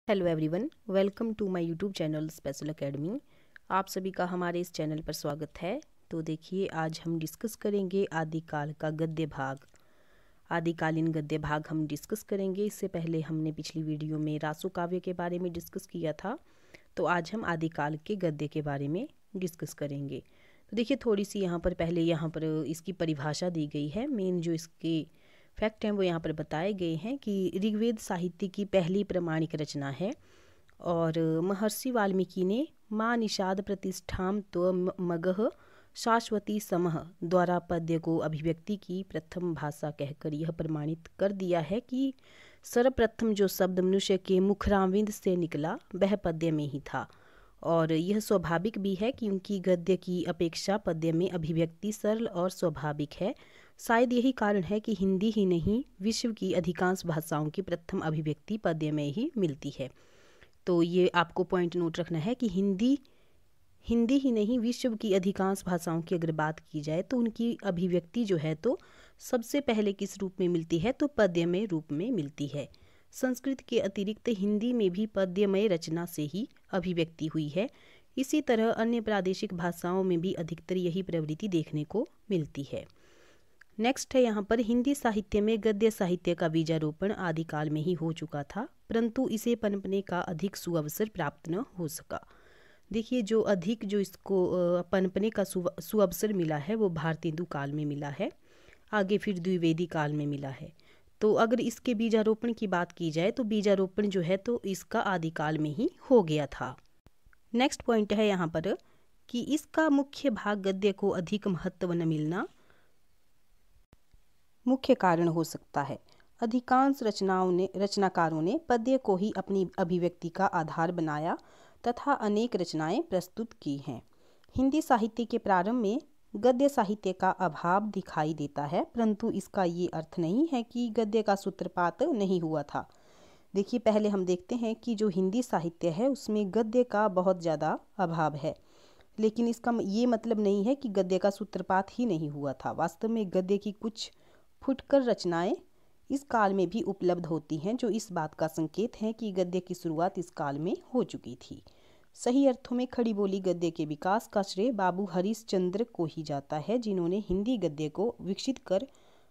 Hello everyone, welcome to my YouTube channel special academy. आप सभी का हमारे इस चैनल पर स्वागत है। तो देखिए, आज हम डिस्कस करेंगे आदिकाल का गद्य भाग। आदिकालीन गद्य भाग हम डिस्कस करेंगे। इससे पहले हमने पिछली वीडियो में रासो काव्य के बारे में डिस्कस किया था, तो आज हम आदिकाल के गद्य के बारे में डिस्कस करेंगे। तो देखिए, थोड़ी सी यहाँ पर इसकी परिभाषा दी गई है। मेन जो इसके फैक्ट हैं वो यहाँ पर बताए गए हैं कि ऋग्वेद साहित्य की पहली प्रमाणिक रचना है और महर्षि वाल्मीकि ने माँ निषाद प्रतिष्ठाम तो मगह शाश्वती समह द्वारा पद्य को अभिव्यक्ति की प्रथम भाषा कहकर यह प्रमाणित कर दिया है कि सर्वप्रथम जो शब्द मनुष्य के मुखराविंद से निकला वह पद्य में ही था। और यह स्वाभाविक भी है क्योंकि गद्य की अपेक्षा पद्य में अभिव्यक्ति सरल और स्वाभाविक है। शायद यही कारण है कि हिंदी ही नहीं, विश्व की अधिकांश भाषाओं की प्रथम अभिव्यक्ति पद्य में ही मिलती है। तो ये आपको पॉइंट नोट रखना है कि हिंदी ही नहीं, विश्व की अधिकांश भाषाओं की अगर बात की जाए तो उनकी अभिव्यक्ति जो है तो सबसे पहले किस रूप में मिलती है, तो पद्यमय रूप में मिलती है। संस्कृत के अतिरिक्त हिंदी में भी पद्यमय रचना से ही अभिव्यक्ति हुई है। इसी तरह अन्य प्रादेशिक भाषाओं में भी अधिकतर यही प्रवृत्ति देखने को मिलती है। नेक्स्ट है यहाँ पर, हिंदी साहित्य में गद्य साहित्य का बीजारोपण आदिकाल में ही हो चुका था, परंतु इसे पनपने का अधिक सुअवसर प्राप्त न हो सका। देखिए, जो इसको पनपने का सुअवसर मिला है वो भारतेंदु काल में मिला है, आगे फिर द्विवेदी काल में मिला है। तो अगर इसके बीजारोपण की बात की जाए तो बीजारोपण जो है तो इसका आदिकाल में ही हो गया था। नेक्स्ट पॉइंट है यहाँ पर कि इसका मुख्य भाग गद्य को अधिक महत्व न मिलना मुख्य कारण हो सकता है। अधिकांश रचनाकारों ने पद्य को ही अपनी अभिव्यक्ति का आधार बनाया तथा अनेक रचनाएं प्रस्तुत की हैं। हिंदी साहित्य के प्रारंभ में गद्य साहित्य का अभाव दिखाई देता है, परंतु इसका ये अर्थ नहीं है कि गद्य का सूत्रपात नहीं हुआ था। देखिए, पहले हम देखते हैं कि जो हिंदी साहित्य है उसमें गद्य का बहुत ज़्यादा अभाव है, लेकिन इसका ये मतलब नहीं है कि गद्य का सूत्रपात ही नहीं हुआ था। वास्तव में गद्य की कुछ फुटकर रचनाएं इस काल में भी उपलब्ध होती हैं, जो इस बात का संकेत है कि गद्य की शुरुआत इस काल में हो चुकी थी। सही अर्थों में खड़ी बोली गद्य के विकास का श्रेय बाबू हरिश्चंद्र को ही जाता है, जिन्होंने हिंदी गद्य को विकसित कर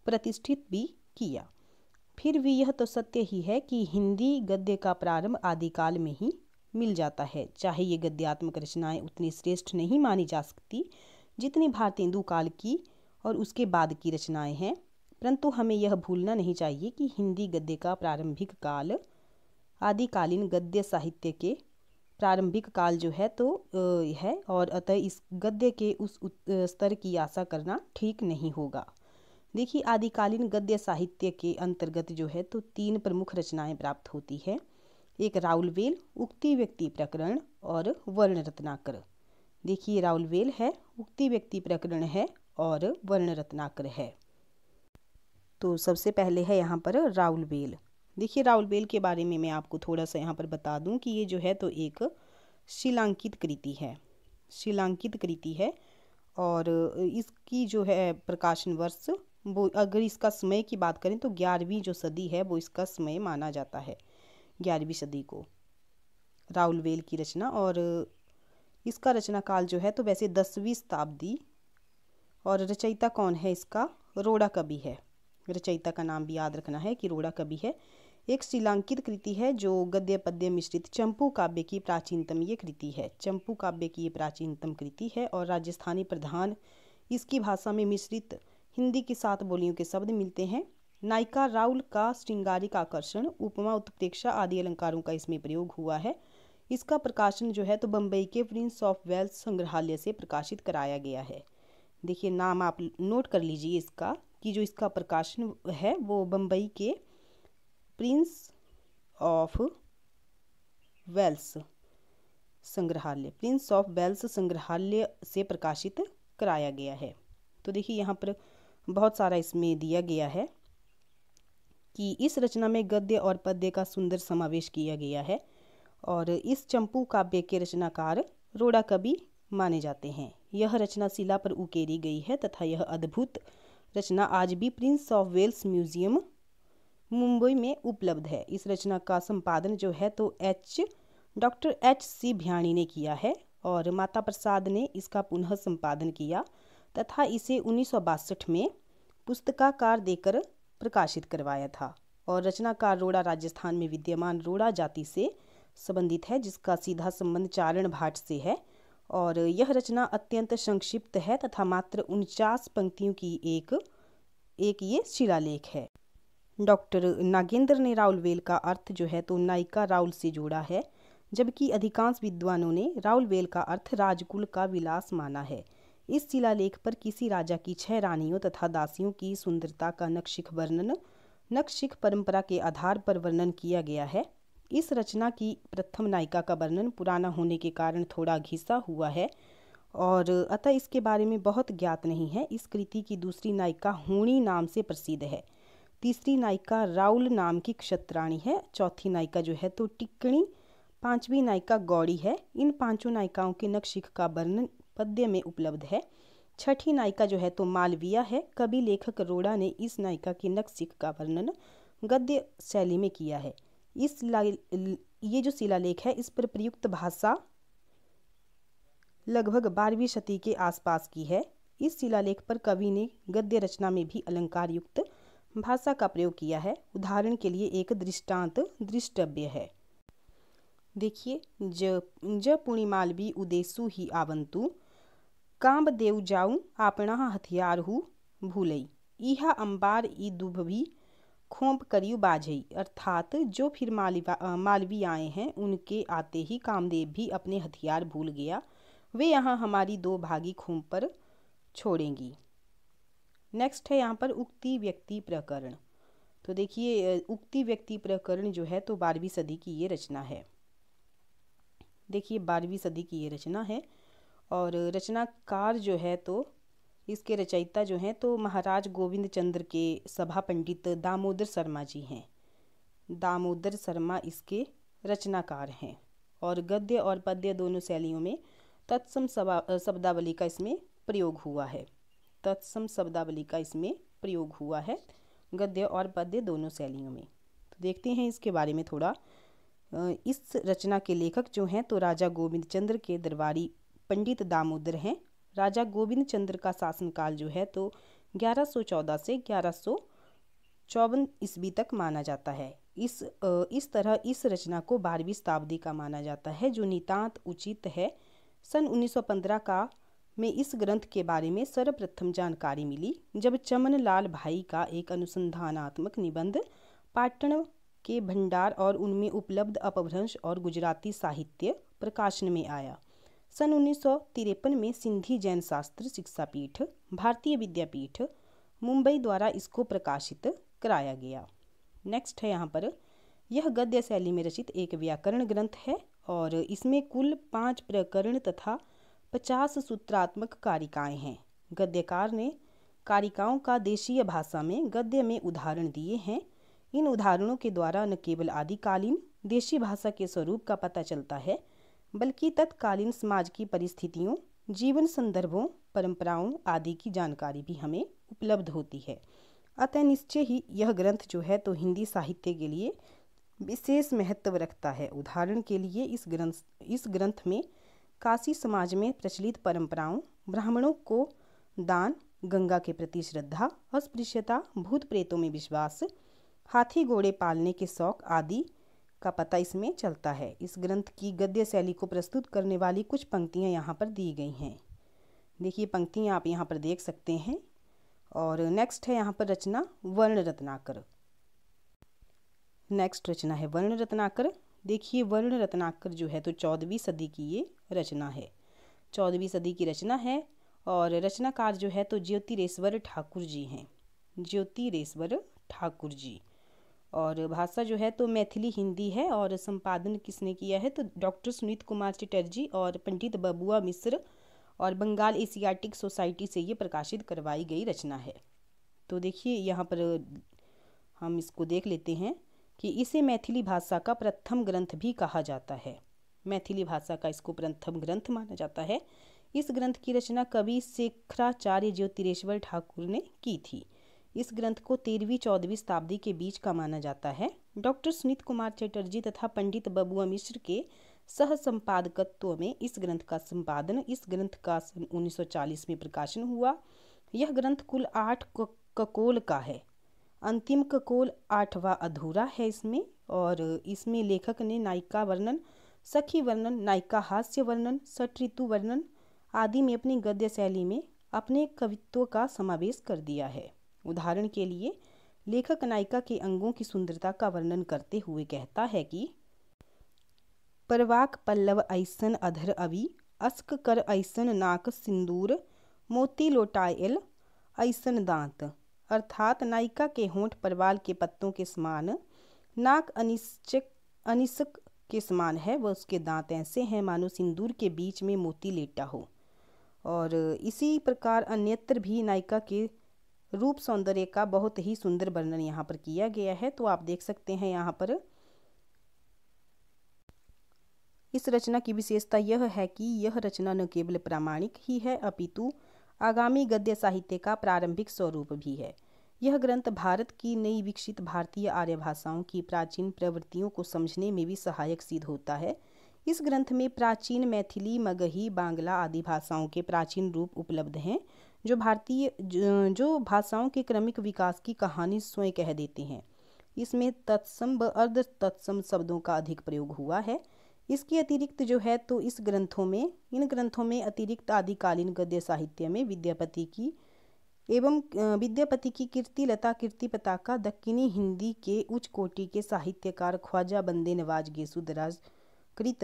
प्रतिष्ठित भी किया। फिर भी यह तो सत्य ही है कि हिंदी गद्य का प्रारंभ आदिकाल में ही मिल जाता है। चाहे ये गद्यात्मक रचनाएं उतनी श्रेष्ठ नहीं मानी जा सकती जितनी भारतेंदु काल की और उसके बाद की रचनाएं हैं, परंतु हमें यह भूलना नहीं चाहिए कि हिंदी गद्य का प्रारंभिक काल आदिकालीन गद्य साहित्य के प्रारंभिक काल जो है तो है, और अतः इस गद्य के उस स्तर की आशा करना ठीक नहीं होगा। देखिए, आदिकालीन गद्य साहित्य के अंतर्गत जो है तो 3 प्रमुख रचनाएं प्राप्त होती है। एक राउलवेल, उक्ति व्यक्ति प्रकरण और वर्ण रत्नाकर। देखिए, राउलवेल है, उक्ति व्यक्ति प्रकरण है और वर्ण रत्नाकर है। तो सबसे पहले है यहाँ पर राउलवेल। देखिए, राउलवेल के बारे में मैं आपको थोड़ा सा यहाँ पर बता दूँ कि ये जो है तो एक शिलांकित कृति है और इसकी जो है प्रकाशन वर्ष, वो अगर इसका समय की बात करें तो 11वीं जो सदी है वो इसका समय माना जाता है, 11वीं सदी को राउलवेल की रचना। और इसका रचना काल जो है तो वैसे 10वीं शताब्दी, और रचयिता कौन है इसका, रोड़ा कवि है। रचयिता का नाम भी याद रखना है कि रोड़ा कवि है। एक शिलांकित कृति है जो गद्य पद्य मिश्रित चंपू काव्य की प्राचीनतम ये कृति है। चंपू काव्य की ये प्राचीनतम कृति है और राजस्थानी प्रधान इसकी भाषा में मिश्रित हिंदी की 7 बोलियों के शब्द मिलते हैं। नायिका राउल का श्रृंगारिक आकर्षण, उपमा, उत्प्रेक्षा आदि अलंकारों का इसमें प्रयोग हुआ है। इसका प्रकाशन जो है तो बम्बई के प्रिंस ऑफ वेल्स संग्रहालय से प्रकाशित कराया गया है। देखिए, नाम आप नोट कर लीजिए इसका, कि जो इसका प्रकाशन है वो बम्बई के प्रिंस ऑफ वेल्स संग्रहालय से प्रकाशित कराया गया है। तो देखिए, यहाँ पर बहुत सारा इसमें दिया गया है कि इस रचना में गद्य और पद्य का सुंदर समावेश किया गया है और इस चंपू काव्य के रचनाकार रोड़ा कवि माने जाते हैं। यह रचना शिला पर उकेरी गई है तथा यह अद्भुत रचना आज भी prince of Wales museum Mumbai में उपलब्ध है। इस रचना का संपादन जो है तो डॉक्टर H.C. भ्याणी ने किया है और माता प्रसाद ने इसका पुनः संपादन किया तथा इसे 1962 में पुस्तकाकार देकर प्रकाशित करवाया था। और रचनाकार रोड़ा राजस्थान में विद्यमान रोड़ा जाति से संबंधित है, जिसका सीधा संबंध चारण भाट से है। और यह रचना अत्यंत संक्षिप्त है तथा मात्र 49 पंक्तियों की एक ये शिलालेख है। डॉक्टर नागेंद्र ने राउलवेल का अर्थ जो है तो नायिका राउल से जोड़ा है, जबकि अधिकांश विद्वानों ने राउलवेल का अर्थ राजकुल का विलास माना है। इस शिलालेख पर किसी राजा की 6 रानियों तथा दासियों की सुंदरता का नखशिख परंपरा के आधार पर वर्णन किया गया है। इस रचना की प्रथम नायिका का वर्णन पुराना होने के कारण थोड़ा घिसा हुआ है और अतः इसके बारे में बहुत ज्ञात नहीं है। इस कृति की दूसरी नायिका होणी नाम से प्रसिद्ध है। तीसरी नायिका राउल नाम की क्षत्राणी है। चौथी नायिका जो है तो टिक्कणी। पांचवी नायिका गौड़ी है। इन पांचों नायिकाओं के नखशिख का वर्णन पद्य में उपलब्ध है। छठी नायिका जो है तो मालविया है। कवि लेखक रोड़ा ने इस नायिका के नखशिख का वर्णन गद्य शैली में किया है। ये जो शिलालेख है इस पर प्रयुक्त भाषा लगभग 12वीं शती के आसपास की है। इस शिलालेख पर कवि ने गद्य रचना में भी अलंकार युक्त भाषा का प्रयोग किया है। उदाहरण के लिए एक दृष्टांत दृष्टव्य है। देखिए, ज पुणी मालवी उदेसु ही आवंतु कांब देव जाऊं आपना हथियार हु भूलई इहा अंबार ई दुभ भी खोप करियु बाझई। अर्थात जो फिर मालवी आए हैं उनके आते ही कामदेव भी अपने हथियार भूल गया, वे यहाँ हमारी 2 भागी खोप पर छोड़ेंगी। नेक्स्ट है यहाँ पर उक्ति व्यक्ति प्रकरण। तो देखिए, उक्ति व्यक्ति प्रकरण जो है तो 12वीं सदी की ये रचना है। देखिए, 12वीं सदी की ये रचना है और रचनाकार जो है तो इसके रचयिता जो हैं तो महाराज गोविंद चंद्र के सभा पंडित दामोदर शर्मा जी हैं। दामोदर शर्मा इसके रचनाकार हैं और गद्य और पद्य दोनों शैलियों में तत्सम शब्दावली का इसमें प्रयोग हुआ है। तत्सम शब्दावली का इसमें प्रयोग हुआ है गद्य और पद्य दोनों शैलियों में। तो देखते हैं इसके बारे में थोड़ा। इस रचना के लेखक जो हैं तो राजा गोविंद चंद्र के दरबारी पंडित दामोदर हैं। राजा गोविंद चंद्र का शासनकाल जो है तो 1114 से 1154 ईस्वी तक माना जाता है। इस तरह इस रचना को 12वीं शताब्दी का माना जाता है, जो नितांत उचित है। सन 1915 में इस ग्रंथ के बारे में सर्वप्रथम जानकारी मिली जब चमन लाल भाई का एक अनुसंधानात्मक निबंध पाटन के भंडार और उनमें उपलब्ध अपभ्रंश और गुजराती साहित्य प्रकाशन में आया। सन 1953 में सिंधी जैन शास्त्र शिक्षा पीठ भारतीय विद्यापीठ मुंबई द्वारा इसको प्रकाशित कराया गया। नेक्स्ट है यहाँ पर, यह गद्य शैली में रचित एक व्याकरण ग्रंथ है और इसमें कुल 5 प्रकरण तथा 50 सूत्रात्मक कारिकाएँ हैं। गद्यकार ने कारिकाओं का देशीय भाषा में गद्य में उदाहरण दिए हैं। इन उदाहरणों के द्वारा न केवल आदिकालीन देशी भाषा के स्वरूप का पता चलता है, बल्कि तत्कालीन समाज की परिस्थितियों, जीवन संदर्भों, परंपराओं आदि की जानकारी भी हमें उपलब्ध होती है। अतः निश्चय ही यह ग्रंथ जो है तो हिंदी साहित्य के लिए विशेष महत्व रखता है। उदाहरण के लिए इस ग्रंथ में काशी समाज में प्रचलित परंपराओं, ब्राह्मणों को दान, गंगा के प्रति श्रद्धा, अस्पृश्यता, भूत प्रेतों में विश्वास, हाथी घोड़े पालने के शौक आदि का पता इसमें चलता है। इस ग्रंथ की गद्य शैली को प्रस्तुत करने वाली कुछ पंक्तियां यहाँ पर दी गई हैं। देखिए, पंक्तियां आप यहाँ पर देख सकते हैं। और नेक्स्ट है यहाँ पर रचना वर्ण रत्नाकर। नेक्स्ट रचना है वर्ण रत्नाकर। देखिए, वर्ण रत्नाकर जो है तो 14वीं सदी की ये रचना है। 14वीं सदी की रचना है और रचनाकार जो है तो ज्योतिरेश्वर ठाकुर जी हैं। ज्योतिरेश्वर ठाकुर जी। और भाषा जो है तो मैथिली हिंदी है और संपादन किसने किया है तो डॉक्टर सुनीत कुमार चटर्जी और पंडित बबुआ मिश्र और बंगाल एशियाटिक सोसाइटी से ये प्रकाशित करवाई गई रचना है। तो देखिए, यहाँ पर हम इसको देख लेते हैं कि इसे मैथिली भाषा का प्रथम ग्रंथ भी कहा जाता है। मैथिली भाषा का इसको प्रथम ग्रंथ माना जाता है। इस ग्रंथ की रचना कवि शेखराचार्य ज्योतिरेश्वर ठाकुर ने की थी। इस ग्रंथ को 13वीं-14वीं शताब्दी के बीच का माना जाता है। डॉक्टर सुनीत कुमार चटर्जी तथा पंडित बबुआ मिश्र के सह संपादकत्व में इस ग्रंथ का संपादन, इस ग्रंथ का सन 1940 में प्रकाशन हुआ। यह ग्रंथ कुल 8 ककोल का है। अंतिम ककोल 8वां अधूरा है इसमें, और इसमें लेखक ने नायिका वर्णन, सखी वर्णन, नायिका हास्य वर्णन, षट्ऋतु वर्णन आदि में अपनी गद्य शैली में अपने कवित्व का समावेश कर दिया है। उदाहरण के लिए लेखक नायिका के अंगों की सुंदरता का वर्णन करते हुए कहता है कि परवाक पल्लव ऐसन अधर अवि, अस्क कर ऐसन नाक सिंदूर, मोती लोटायल ऐसन दांत। अर्थात नायिका के होंठ परवाल के पत्तों के समान, नाक अनिसक के समान है, वह उसके दांत ऐसे हैं मानो सिंदूर के बीच में मोती लेटा हो। और इसी प्रकार अन्यत्र भी नायिका के रूप सौंदर्य का बहुत ही सुंदर वर्णन यहाँ पर किया गया है। तो आप देख सकते हैं यहाँ पर इस रचना की विशेषता यह है कि यह रचना न केवल प्रामाणिक ही है अपितु आगामी गद्य साहित्य का प्रारंभिक स्वरूप भी है। यह ग्रंथ भारत की नई विकसित भारतीय आर्य भाषाओं की प्राचीन प्रवृत्तियों को समझने में भी सहायक सिद्ध होता है। इस ग्रंथ में प्राचीन मैथिली, मगही, बांग्ला आदि भाषाओं के प्राचीन रूप उपलब्ध हैं, जो भाषाओं के क्रमिक विकास की कहानी स्वयं कह देते हैं। इसमें तत्सम व अर्ध तत्सम शब्दों का अधिक प्रयोग हुआ है। इसके अतिरिक्त जो है तो इन ग्रंथों में अतिरिक्त आदिकालीन गद्य साहित्य में विद्यापति की कीर्तिलता, कीर्तिपताका, दक्कनी हिंदी के उच्च कोटि के साहित्यकार ख्वाजा बंदे नवाज गेसुदराज कृत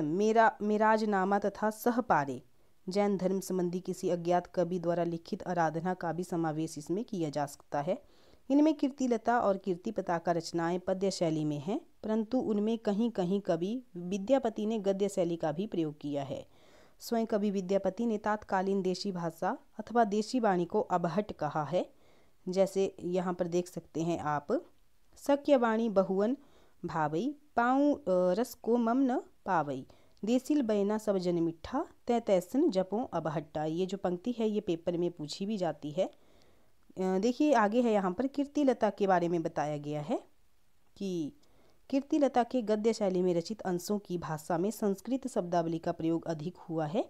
मेराजनामा तथा सहपारे जैन धर्म संबंधी किसी अज्ञात कवि द्वारा लिखित आराधना का भी समावेश इसमें किया जा सकता है। इनमें कीर्तिलता और कीर्तिपताका रचनाएं पद्य शैली में हैं, परंतु उनमें कहीं कहीं कवि विद्यापति ने गद्य शैली का भी प्रयोग किया है। स्वयं कवि विद्यापति ने तात्कालीन देशी भाषा अथवा देशी वाणी को अबहट कहा है। जैसे यहाँ पर देख सकते हैं आप, सक्य वाणी बहुवन भावई, पाऊँ रस को मम न पावई, देसिल बैना सब जन मिठा, तै तैसन जपों अबहट्टा। ये जो पंक्ति है ये पेपर में पूछी भी जाती है। देखिए आगे है, यहाँ पर कीर्तिलता के बारे में बताया गया है कि कीर्तिलता के गद्य शैली में रचित अंशों की भाषा में संस्कृत शब्दावली का प्रयोग अधिक हुआ है।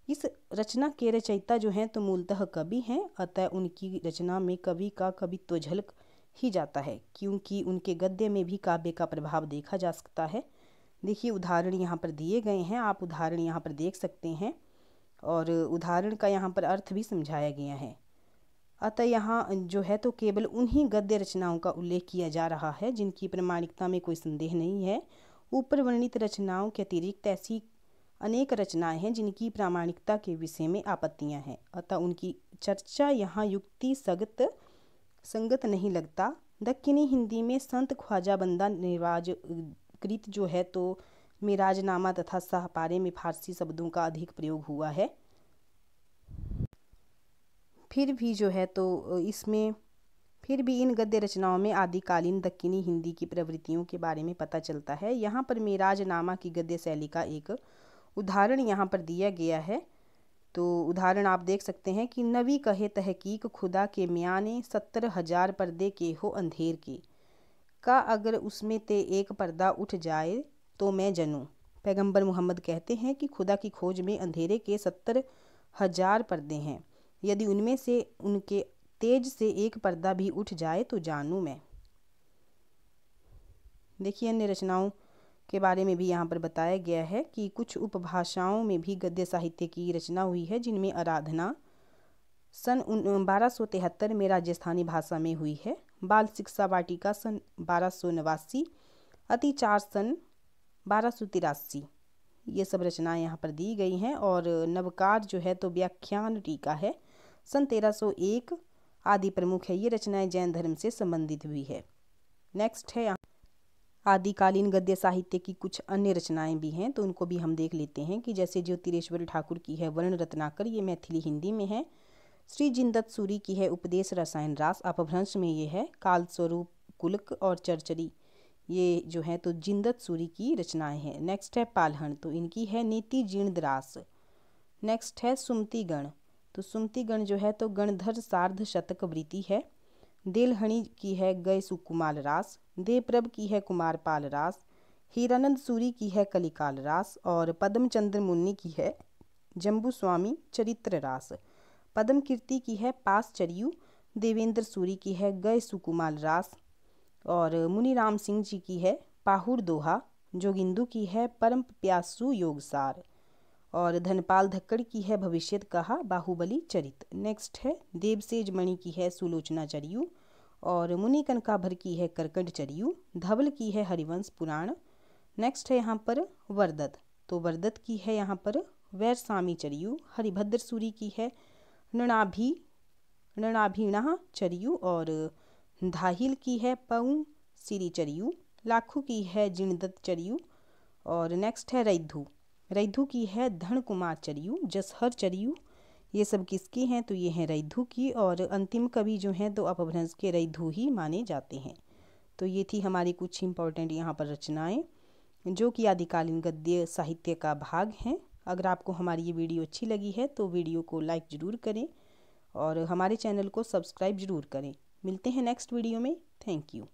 इस रचना के रचयिता जो हैं तो मूलतः कवि हैं, अतः उनकी रचना में कवि का कवित्व झलक ही जाता है, क्योंकि उनके गद्य में भी काव्य का प्रभाव देखा जा सकता है। देखिए उदाहरण यहाँ पर दिए गए हैं, आप उदाहरण यहाँ पर देख सकते हैं और उदाहरण का यहाँ पर अर्थ भी समझाया गया है। अतः यहाँ जो है तो केवल उन्हीं गद्य रचनाओं का उल्लेख किया जा रहा है जिनकी प्रामाणिकता में कोई संदेह नहीं है। ऊपर वर्णित रचनाओं के अतिरिक्त ऐसी अनेक रचनाएं हैं जिनकी प्रामाणिकता के विषय में आपत्तियां हैं, अतः उनकी चर्चा यहाँ युक्ति संगत नहीं लगता। दक्कनी हिंदी में संत ख्वाजा बंदा नवाज कृत जो है तो मेराजनामा तथा सहपारे में फारसी शब्दों का अधिक प्रयोग हुआ है। फिर भी इन गद्य रचनाओं में आदिकालीन दक्कनी हिंदी की प्रवृत्तियों के बारे में पता चलता है। यहाँ पर मेराजनामा की गद्य शैली का एक उदाहरण यहाँ पर दिया गया है। तो उदाहरण आप देख सकते हैं कि नवी कहे तहकीक खुदा के म्याने 70,000 पर्दे के हो अंधेर के का, अगर उसमें ते एक पर्दा उठ जाए तो मैं जनूं। पैगंबर मोहम्मद कहते हैं कि खुदा की खोज में अंधेरे के 70,000 पर्दे हैं, यदि उनमें से उनके तेज से एक पर्दा भी उठ जाए तो जानूं मैं। देखिए अन्य रचनाओं के बारे में भी यहाँ पर बताया गया है कि कुछ उपभाषाओं में भी गद्य साहित्य की रचना हुई है, जिनमें आराधना सन 1273 में राजस्थानी भाषा में हुई है, बाल शिक्षा वाटिका सन 1289, अतिचार सन 1283। ये सब रचनाएं यहाँ पर दी गई हैं। और नवकार जो है तो व्याख्यान टीका है सन 1301 आदि प्रमुख है। ये रचनाएं जैन धर्म से संबंधित हुई है। नेक्स्ट है आदिकालीन गद्य साहित्य की कुछ अन्य रचनाएं भी हैं, तो उनको भी हम देख लेते हैं कि जैसे ज्योतिरेश्वर ठाकुर की है वर्ण रत्नाकर, ये मैथिली हिंदी में है। श्री जिनदत्त सूरी की है उपदेश रसायन रास, अपभ्रंश में ये है। काल स्वरूप कुलक और चरचरी, ये जो है तो जिनदत्त सूरी की रचनाएं हैं। नेक्स्ट है पालहन, तो इनकी है नीति जीर्णद्रास। नेक्स्ट है सुमतिगण, तो सुमतिगण जो है तो गणधर सार्ध शतक वृत्ति है। देलहणी की है गय सुकुमाल रास, देवप्रभ की है कुमारपाल रास, हीरानंद सूरी की है कलिकाल रास और पद्मचंद्र मुनि की है जम्बू स्वामी चरित्र रास। पद्म कीर्ति की है पास चरियू, देवेंद्र सूरी की है गय सुकुमाल रास और मुनि राम सिंह जी की है पाहुड़ दोहा, जोगिंदू की है परम प्यासु योगसार और धनपाल धक्कड़ की है भविष्यत कहा बाहुबली चरित। नेक्स्ट है देवसेज मणि की है सुलोचना चरियू और मुनि कनकाभर की है करकट चरियू, धवल की है हरिवंश पुराण। नेक्स्ट है यहाँ पर वरदत्त, तो वरदत्त की है यहाँ पर वैरसामी चरियू, हरिभद्र सूरी की है नृणाभिणः चरियू और धाहिल की है पऊ सिरी चरियू, लाखू की है जिणदत्त चरियू और नेक्स्ट है रैधु की है धन कुमार चरियू, जसहर चरियू। ये सब किसकी हैं, तो ये हैं रैधु की और अंतिम कवि जो हैं तो अपभ्रंश के रैधु ही माने जाते हैं। तो ये थी हमारी कुछ इंपॉर्टेंट यहाँ पर रचनाएं जो कि आदिकालीन गद्य साहित्य का भाग हैं। अगर आपको हमारी ये वीडियो अच्छी लगी है तो वीडियो को लाइक ज़रूर करें और हमारे चैनल को सब्सक्राइब ज़रूर करें। मिलते हैं नेक्स्ट वीडियो में। Thank you.